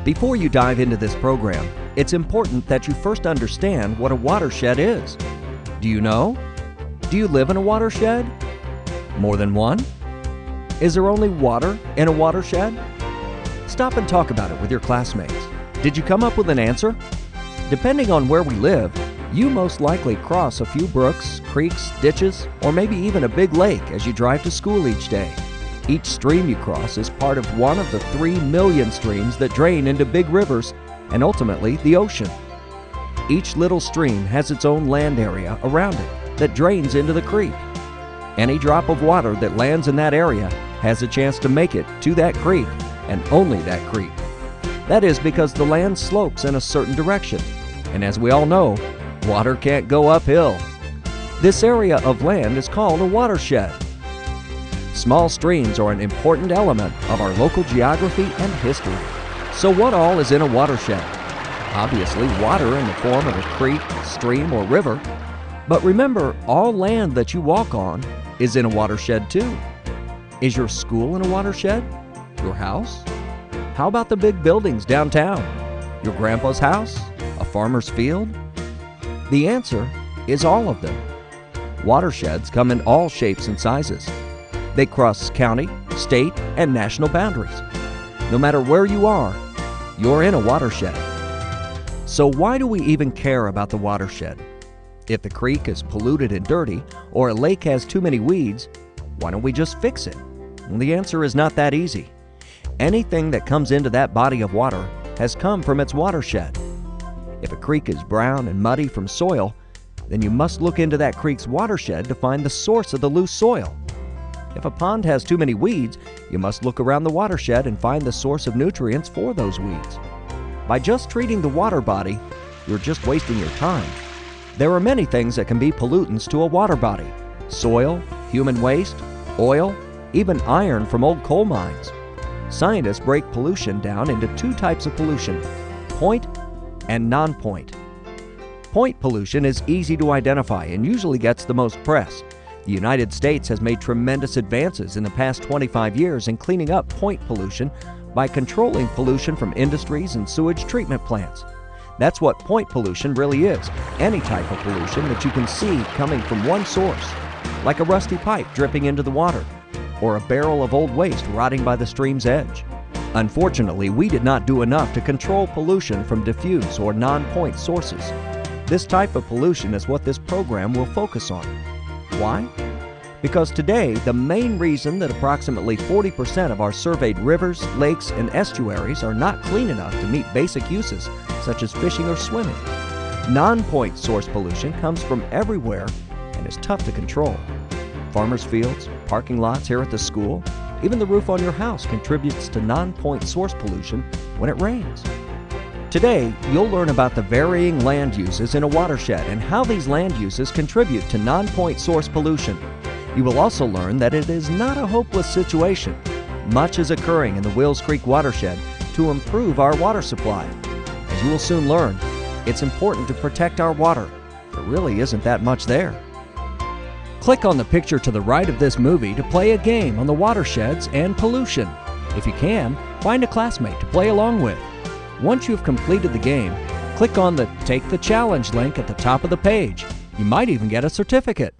Before you dive into this program, it's important that you first understand what a watershed is. Do you know? Do you live in a watershed? More than one? Is there only water in a watershed? Stop and talk about it with your classmates. Did you come up with an answer? Depending on where we live, you most likely cross a few brooks, creeks, ditches, or maybe even a big lake as you drive to school each day. Each stream you cross is part of one of the 3 million streams that drain into big rivers and ultimately the ocean. Each little stream has its own land area around it that drains into the creek. Any drop of water that lands in that area has a chance to make it to that creek, and only that creek. That is because the land slopes in a certain direction, and as we all know, water can't go uphill. This area of land is called a watershed. Small streams are an important element of our local geography and history. So what all is in a watershed? Obviously, water in the form of a creek, stream, or river. But remember, all land that you walk on is in a watershed too. Is your school in a watershed? Your house? How about the big buildings downtown? Your grandpa's house? A farmer's field? The answer is all of them. Watersheds come in all shapes and sizes. They cross county, state, and national boundaries. No matter where you are, you're in a watershed. So why do we even care about the watershed? If the creek is polluted and dirty, or a lake has too many weeds, why don't we just fix it? Well, the answer is not that easy. Anything that comes into that body of water has come from its watershed. If a creek is brown and muddy from soil, then you must look into that creek's watershed to find the source of the loose soil. If a pond has too many weeds, you must look around the watershed and find the source of nutrients for those weeds. By just treating the water body, you're just wasting your time. There are many things that can be pollutants to a water body: soil, human waste, oil, even iron from old coal mines. Scientists break pollution down into 2 types of pollution: point and non-point. Point pollution is easy to identify and usually gets the most press. The United States has made tremendous advances in the past 25 years in cleaning up point pollution by controlling pollution from industries and sewage treatment plants. That's what point pollution really is: any type of pollution that you can see coming from one source, like a rusty pipe dripping into the water, or a barrel of old waste rotting by the stream's edge. Unfortunately, we did not do enough to control pollution from diffuse or non-point sources. This type of pollution is what this program will focus on. Why? Because today, the main reason that approximately 40% of our surveyed rivers, lakes, and estuaries are not clean enough to meet basic uses, such as fishing or swimming. Non-point source pollution comes from everywhere and is tough to control. Farmers' fields, parking lots here at the school, even the roof on your house contributes to non-point source pollution when it rains. Today, you'll learn about the varying land uses in a watershed and how these land uses contribute to non-point source pollution. You will also learn that it is not a hopeless situation. Much is occurring in the Wills Creek watershed to improve our water supply. As you will soon learn, it's important to protect our water. There really isn't that much there. Click on the picture to the right of this movie to play a game on the watersheds and pollution. If you can, find a classmate to play along with. Once you've completed the game, click on the Take the Challenge link at the top of the page. You might even get a certificate.